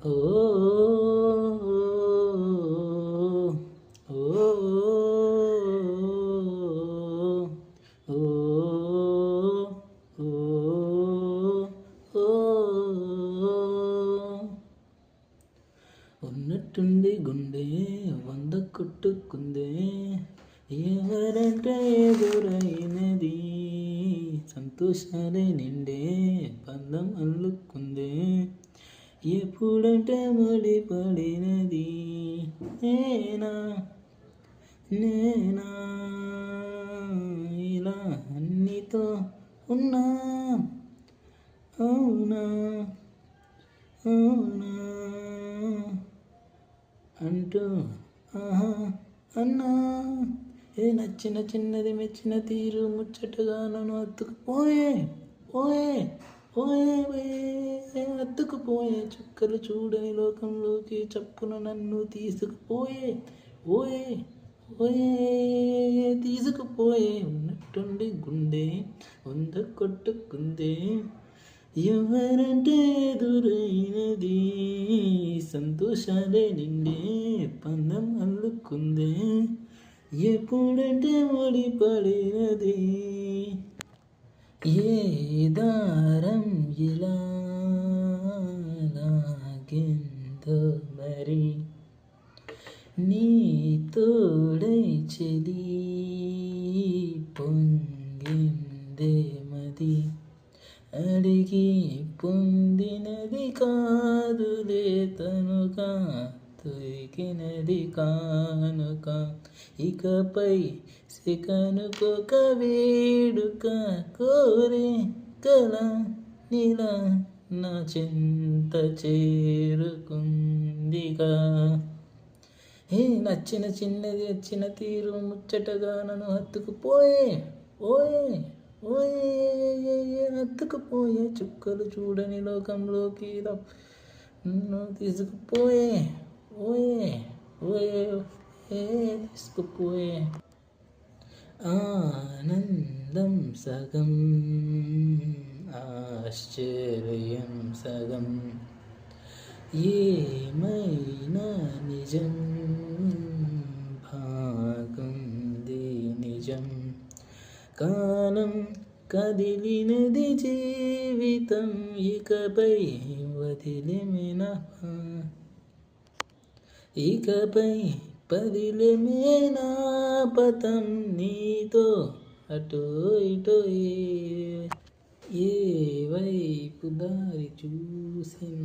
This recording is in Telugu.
ఓ ఓ ఉన్నట్టుండి గుండె వంద కొట్టుకుందే, ఎవరంటే ఎదురైనది సంతోషాలే నిండే బంధం అల్లుకుందే, ఎప్పుడంటే ముడి పడినది నేనా నేనా ఇలా అన్నితో ఉన్నా అవునా అవునా అంటూ ఆహా అన్నా నచ్చిన చిన్నది మెచ్చిన తీరు ముచ్చటగా నన్ను అత్తుకుపోయే పోయే పోయే అత్తుకుపోయే చుక్కలు చూడని లోకంలోకి చప్పున నన్ను తీసుకుపోయే ఓయే ఓయే తీసుకుపోయే ఉన్నట్టుండి గుండె వంద కొట్టుకుందే, ఎవరంటే ఎదురైనది సంతోషాలే నిండే పందం అల్లుకుందే, ఎప్పుడంటే ముడి పడినది ఏ దారం ఇలా లాగిందో మరి నీ తోడై చెలి పొంగిందే మది, అడిగి పొందినది కాదులే తనుక దొరికినది కానుక, ఇకపై సెకనుకొక వేడుక కోరే కల నీలా నా చింత చేరుకుందిగా, నచ్చిన చిన్నది వచ్చిన తీరు ముచ్చటగా నన్ను హత్తుకుపోయే ఓయే ఓయే హత్తుకుపోయే చుక్కలు చూడని లోకంలోకి నన్ను తీసుకుపోయే ఓయే ఓయే తీసుకుపోయే, ఆనందం సగం ఆశ్చర్యం సగం, ఏమైనా నిజం బాగుంది నిజం, కాలం కదిలినది జీవితం ఇకపై వదిలిమిన ఇకపై పదిలిమేనా పతం నీతో అటో ఇటో ఏ వైపు దారి చూసిన